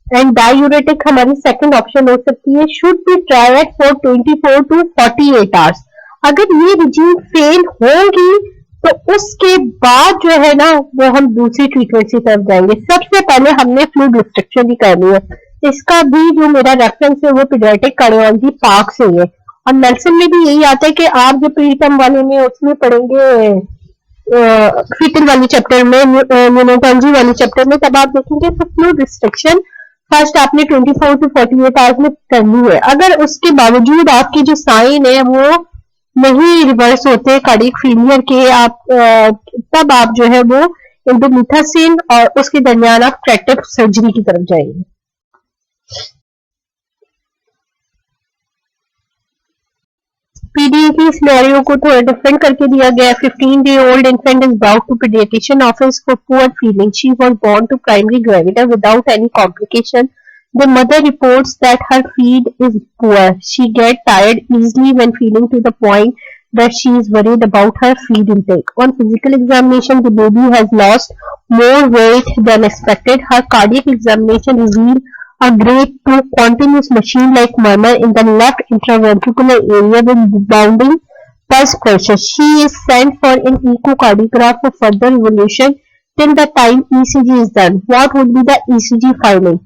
एंड डायूरेटिक हमारी सेकंड ऑप्शन हो सकती है। Should be tried for 24 to 48 hours. अगर ये रिजीम फेल होगी तो उसके बाद जो है ना वो हम दूसरी ट्रीटमेंट की तरफ जाएंगे। सबसे पहले हमने फ्लूइड रिस्ट्रिक्शन ही करनी है। इसका भी जो मेरा रेफरेंस है वो पीडियाट्रिक कार्डियोलॉजी पार्क से है, और नेल्सन में भी यही आता है कि आप जो प्रीटर्म वाले में उसमें पढ़ेंगे फीटल वाली चैप्टर में, न्यूरोलॉजी वाली चैप्टर में, तब आप देखेंगे फ्लूइड रिस्ट्रिक्शन फर्स्ट आपने 24 टू 48 आवर्स में करनी है। अगर उसके बावजूद आपके जो साइन है वो नहीं रिवर्स होते कार्डियक फेलियर के, आप तब आप जो है वो इंडोमिथासिन और उसके दरमियान आप करेक्टिव सर्जरी की तरफ जाएंगे। पीडीए की सिनेरियो को थोड़ा डिफरेंट करके दिया गया है। 15-day-old infant is brought to pediatrician office for poor feeding. She was born to primary gravida without any complication. The mother reports that her feed is poor. She gets tired easily when feeding to the point that she is worried about her feed intake. On physical examination, the baby has lost more weight than expected. Her cardiac examination revealed a grade 2 continuous machine-like murmur in the left intraventricular area with bounding pulse pressure. She is sent for an echocardiograph for further evaluation till the time ECG is done. What would be the ECG finding?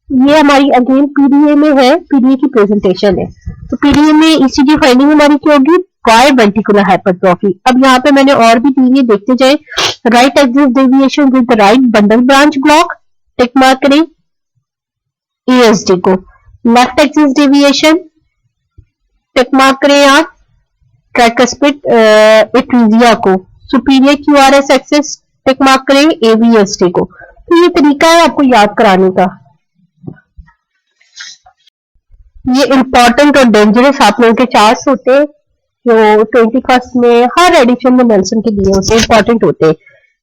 ये हमारी again PDA में है, PDA की presentation है। तो PDA में ECG finding हमारी क्या होगी? Biventricular hypertrophy. अब यहाँ पे मैंने और भी दी है, देखते जाए। Right axis deviation with right bundle branch block, tick mark करें ESD को। Left axis deviation tick mark करें आप ट्राइकस्पिड एट्रीजिया को। Superior QRS axis tick mark करें AVSD को। तो ये तरीका है आपको याद कराने का। ये इंपॉर्टेंट और डेंजरस आप लोगों के चार्ट्स होते हैं जो 21st में हर एडिशन में नेल्सन के दिए होते हैं, इंपॉर्टेंट होते हैं।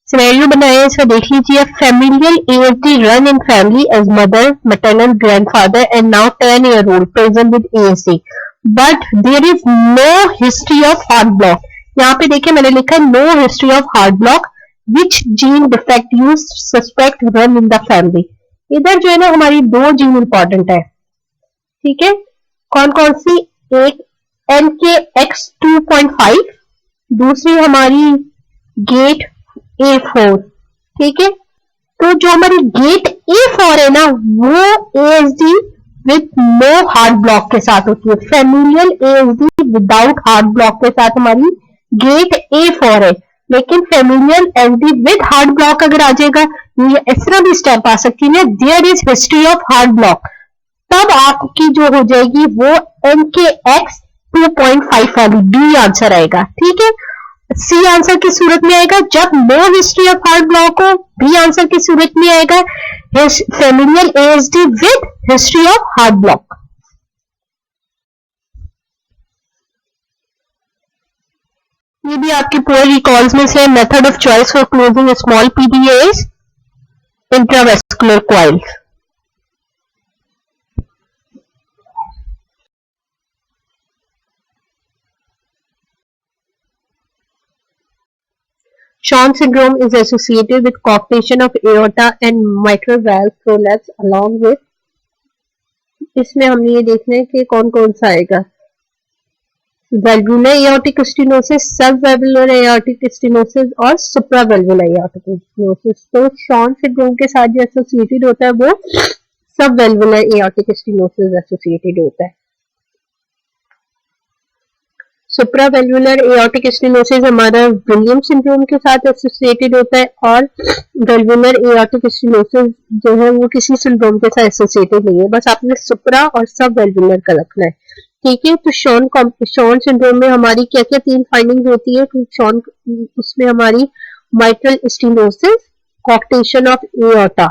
सिनेरियो बनाए इसका देख लीजिए। Familial AFD run in family as mother, maternal grandfather and now 10-year-old present with ASD, but there is no history of heart block. यहाँ पे देखिए मैंने लिखा है no history of heart block, which gene defect you suspect run in the family. इधर जो है ना हमारी दो जीन इंपॉर्टेंट है, ठीक है। कौन कौन सी? एक NKX2.5, दूसरी हमारी गेट A4, ठीक है। तो जो हमारी गेट A4 है ना वो ASD with no heart block के साथ होती है। Familial ASD without heart block के साथ हमारी गेट A4 है, लेकिन familial ASD with heart block अगर आ जाएगा, ये इस तरह भी स्टेप आ सकती है, there is history of heart block, तब आपकी जो हो जाएगी वो NKX2.5 वाली बी आंसर आएगा, ठीक है। सी आंसर की सूरत में आएगा जब no history of heart block हो, बी आंसर की सूरत में आएगा familial ASD with history of heart block. ये भी आपके पुअर रिकॉल्स में से। Method of choice for closing a small PDA is intravascular coils. Sean syndrome is associated with coarctation of aorta and mitral valve prolapse along with, इसमें हमने ये देखना है कि कौन कौन सा आएगा। वेल्वुलर एओर्टिक स्टेनोसिस, सब वेल्वुलर एओर्टिक स्टेनोसिस और सुप्रा वेल्वुलर एओर्टिक स्टेनोसिस। तो शॉन सिंड्रोम के साथ जो एसोसिएटेड होता है वो सब वेल्वुलर एओर्टिक स्टेनोसिस एसोसिएटेड होता है। सुप्रावेल्वुलर एओर्टिक स्टेनोसिस हमारा विलियम सिंड्रोम के साथ एसोसिएटेड होता है, और वेल्वुलर एओर्टिक स्टेनोसिस जो है वो किसी सिंड्रोम के साथ एसोसिएटेड नहीं है, बस आपने सुप्रा और सब वेल्वुलर का रखना है, ठीक है। तो शॉन सिंड्रोम में हमारी क्या क्या 3 फाइंडिंग्स होती है? तो शॉन उसमें हमारी माइट्रल स्टेनोसिस, कॉर्क्टेशन ऑफ एओर्टा,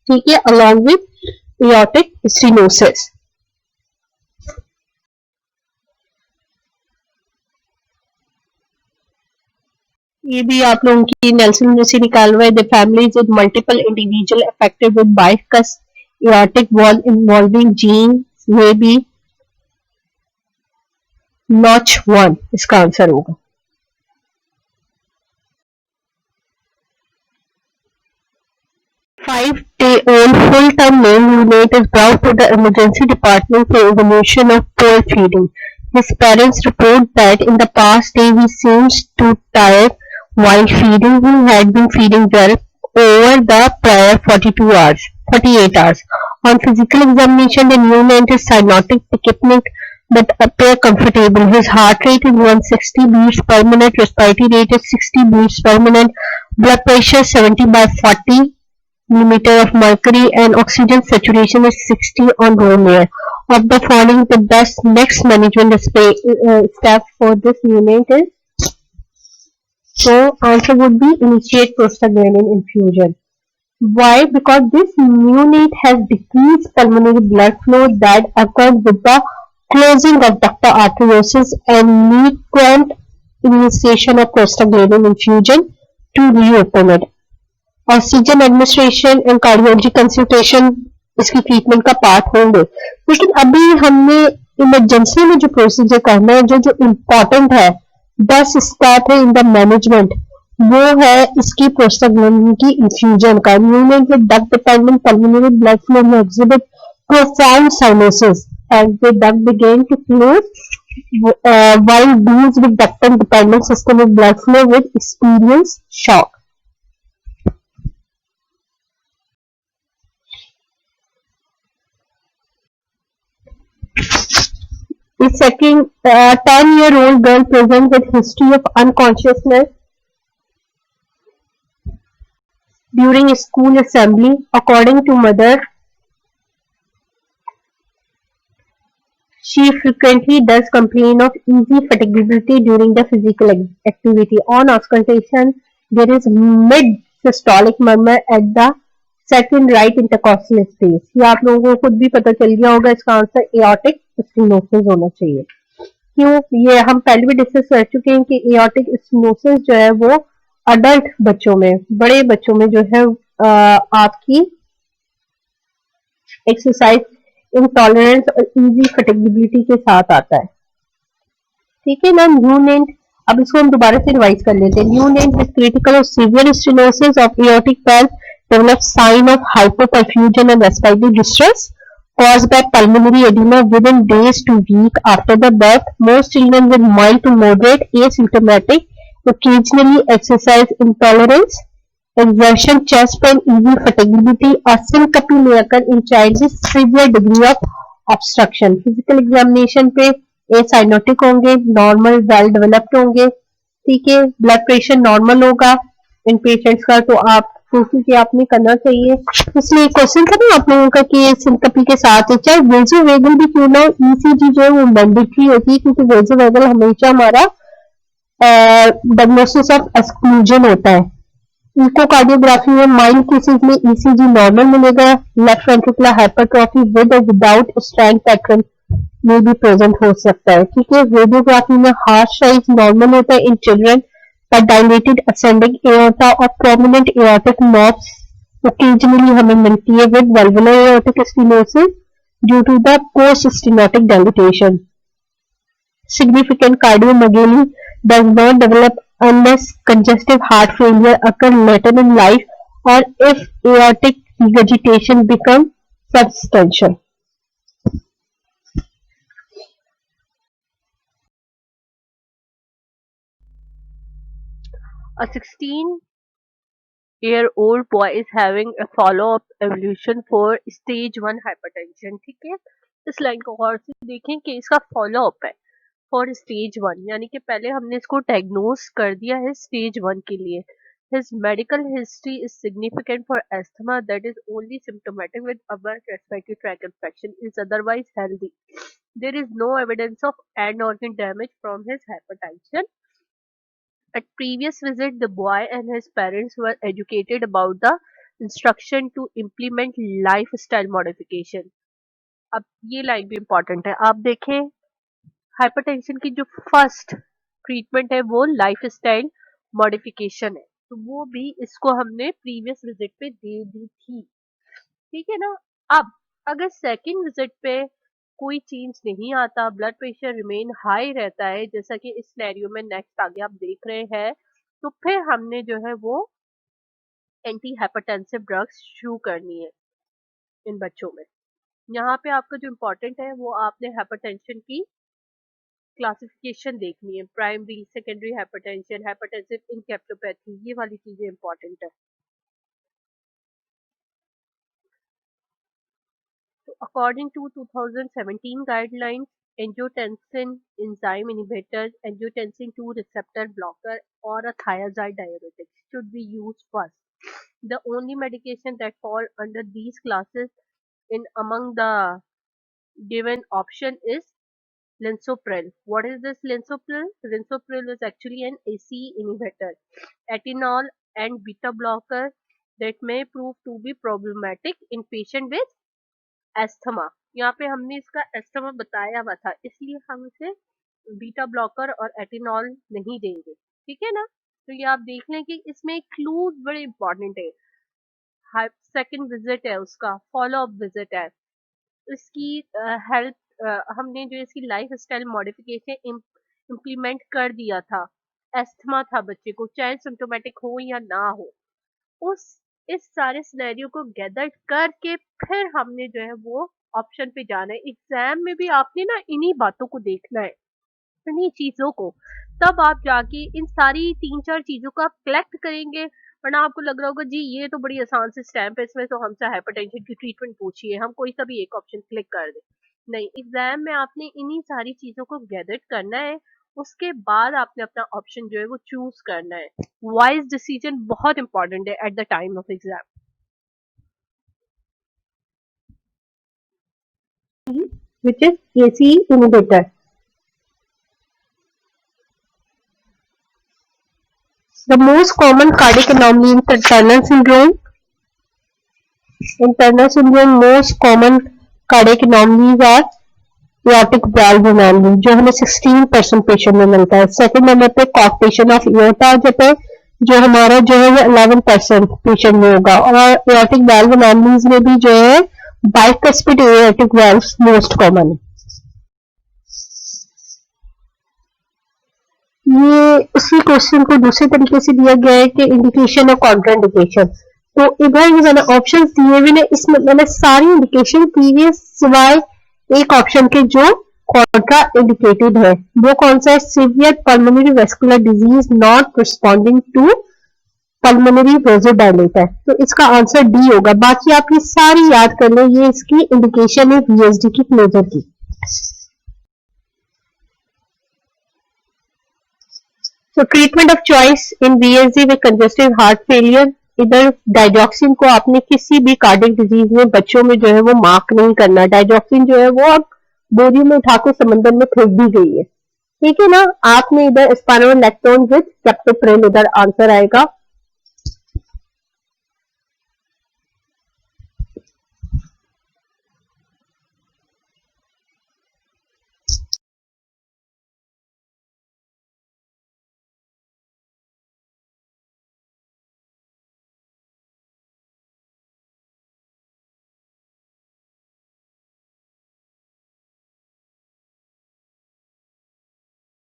ठीक है, अलॉन्ग विद एओर्टिक स्टेनोसिस। ये भी आप लोगों की नेल्सन में से निकाल हुआ है। The families with multiple individual affected with bikes aortic wall involving gene में बी नॉच 1 इसका आंसर होगा। Five-day-old full-term male neonate is brought to the emergency department for evaluation of poor feeding. His parents report that in the past day he seems too tired while feeding. He had been feeding well over the prior 48 hours. On physical examination, the neonate is cyanotic, tachypneic, but appear comfortable. His heart rate is 160 beats per minute, respiratory rate is 60 beats per minute, blood pressure 70 by 40 millimeter of mercury, and oxygen saturation is 60 on room air. Of the following, the best next management step for this unit is, so answer would be initiate prostaglandin infusion. Why? Because this neonate has decreased pulmonary blood flow that occurs with the closing of ductal arteriosus and need prompt initiation of prostaglandin infusion to reopen it. Oxygen administration and cardiology consultation इसकी treatment का part होंगे, लेकिन अभी हमने emergency में जो procedure करना है, जो जो इम्पोर्टेंट है, 10 स्टेप है इन द मैनेजमेंट, वो है इसकी प्रोस्टाग्लैंडिन की इन्फ्यूजन का. न्यूमेंट with duct dependent pulmonary blood flow में exhibit profound cyanosis as the duct began to close, while those with ductal dependent systemic blood flow will experience shock. The second 10-year-old girl presents with history of unconsciousness during a school assembly. According to mother, she frequently does complain of easy fatigability during the physical activity. On auscultation, there is mid-systolic murmur at the second right intercostal space. ये आप लोगों को खुद भी पता चल गया होगा, इसका आंसर एओर्टिक स्टेनोसिस होना चाहिए. क्यों? ये हम पहले भी डिस्कस कर चुके हैं कि एओर्टिक स्टेनोसिस जो है वो अडल्ट बच्चों में, बड़े बच्चों में जो है आपकी एक्सरसाइज इंटॉलरेंस और इजी फटिगिबिलिटी के साथ आता है. ठीक है ना. न्यूनेंट, अब इसको हम दोबारा से रिवाइज कर लेते हैं. न्यूनेंट विद क्रिटिकल और severe stenosis of aortic valve develop sign of hypoperfusion and respiratory distress caused by pulmonary edema within days to week after the birth. Most children with mild to moderate asymptomatic, occasionally exercise intolerance, exertion, chest pain, easy fatigability, or syncope may occur in child with severe degree of obstruction. Physical examination पे acyanotic होंगे, normal well developed होंगे. ठीक है. Blood pressure normal होगा इन patients का, तो आप कि आपने करना चाहिए. इसलिए क्वेश्चन था ना आप लोगों का कि सिंकपी के साथ चाहे वेजोवेगल भी क्यों ना, ईसीजी जो है वो मैंडेटरी होती है, क्योंकि वेजोवेगल हमेशा हमारा डायग्नोसिस ऑफ एक्सक्लूजन होता है. इकोकार्डियोग्राफी में माइल्ड केसेस में ईसीजी नॉर्मल मिलेगा. लेफ्ट वेंट्रिकुलर हाइपरट्रॉफी विद और विदाउट स्ट्रैंड पैटर्न में भी प्रेजेंट हो सकता है. ठीक है. रेडियोग्राफी में हार्ट साइज नॉर्मल होता है in children, but dilated ascending aorta or prominent aortic knobs occasionally हमें मिलती है with valvular aortic stenosis due to the post-stenotic dilatation. Significant cardiomegaly does not develop unless congestive heart failure occurs later in life or if aortic regurgitation becomes substantial. A 16-year-old boy is having a follow-up evolution for stage 1 hypertension. ठीक है. इस line को गौर से देखें कि इसका follow up है for stage 1, यानी कि पहले हमने इसको डायग्नोस कर दिया है स्टेज 1 के लिए. His medical history is significant for asthma that is only symptomatic with upper respiratory tract infection, is otherwise healthy. There is no evidence of end organ damage from his hypertension. At previous visit, the boy and his parents were educated about the instruction to implement lifestyle modification. अब ये line भी important है. आप देखें hypertension की जो first treatment है वो लाइफस्टाइल मॉडिफिकेशन है, तो वो भी इसको हमने प्रीवियस विजिट पे दे दी थी. ठीक है ना. अब अगर सेकंड विजिट पे कोई चेंज नहीं आता, ब्लड प्रेशर रिमेन हाई रहता है, जैसा कि इस सिनेरियो में नेक्स्ट आगे आप देख रहे हैं, तो फिर हमने जो है वो एंटी हाइपरटेंसिव ड्रग्स शुरू करनी है इन बच्चों में. यहाँ पे आपका जो इम्पोर्टेंट है वो आपने हाइपरटेंशन की क्लासिफिकेशन देखनी है. प्राइमरी, सेकेंडरी हाइपरटेंशन, हाइपरटेंसिव इनकेप्टोपैथी, ये वाली चीजें इंपॉर्टेंट है. According to 2017 guidelines, angiotensin enzyme inhibitor, angiotensin 2 receptor blocker, or a thiazide diuretic should be used first. The only medication that fall under these classes in among the given option is linsopril. What is this linsopril? Linsopril is actually an ACE inhibitor, ethanol and beta blocker that may prove to be problematic in patient with asthma. यहाँ पे हमने इसका asthma बताया हुआ था, इसलिए हम इसे बीटा ब्लॉकर और एटिनॉल नहीं देंगे. ठीक है ना. तो ये आप देख लें कि इसमें क्लूज बड़े इंपॉर्टेंट है. सेकंड विजिट है, उसका फॉलो अप विजिट है, इसकी हेल्प हमने जो इसकी लाइफ स्टाइल मॉडिफिकेशन इम्प्लीमेंट कर दिया था. एस्थमा था बच्चे को, चाहे सिम्टोमेटिक हो या ना हो. उस इस सारे सिनेरियो को गैदर करके फिर हमने जो है वो ऑप्शन पे जाना है. एग्जाम में भी आपने ना इन्हीं बातों को देखना है, इन्हीं चीजों को, तब आप जाके इन सारी 3-4 चीजों को आप कलेक्ट करेंगे. वरना आपको लग रहा होगा जी ये तो बड़ी आसान से स्टैम्प है, इसमें तो हमसे हाइपरटेंशन की ट्रीटमेंट पूछिए, हम कोई सा भी एक ऑप्शन क्लिक कर दें. नहीं, एग्जाम में आपने इन्हीं सारी चीजों को गैदर करना है, उसके बाद आपने अपना ऑप्शन जो है वो चूज करना है. वाइज डिसीजन बहुत इंपॉर्टेंट है at the time of exam. Which is ACE inhibitor. The most common cardiac anomaly in Turner syndrome. In Turner syndrome, most common cardiac anomalies are aortic valve anomaly, जो हमें 16% patient में मिलता है. Second number पे कॉक्टेशन of aorta आ जाता है, जो हमारा जो है वो 11% पेशेंट में होगा. और एओर्टिक वाल्व एनोमलीज में भी जो है bicuspid aortic valves most common है. ये उसी क्वेश्चन को दूसरे तरीके से दिया गया है कि इंडिकेशन और कॉन्ट्राइंडिकेशन. तो इधर ये मैंने ऑप्शन दिए हुए ने, इसमें मैंने सारी इंडिकेशन की हुई सिवाय एक ऑप्शन के जो कॉन्ट्रा इंडिकेटेड है. वो कौन सा है? Severe pulmonary vascular disease not responding to pulmonary vasodilator. तो इसका आंसर डी होगा. बाकी आप ये सारी याद कर लो, ये इसकी इंडिकेशन है वीएसडी की क्लोजर की. So treatment of choice in VSD with congestive heart failure. इधर डाइजॉक्सिन को आपने किसी भी कार्डियक डिजीज में बच्चों में जो है वो मार्क नहीं करना. डाइजॉक्सिन जो है वो अब बोरी में उठाकर समंदर में फेंक दी गई है. ठीक है ना. आपने इधर स्पाइरोलैक्टोन विद कैप्टोप्रिल इधर आंसर आएगा.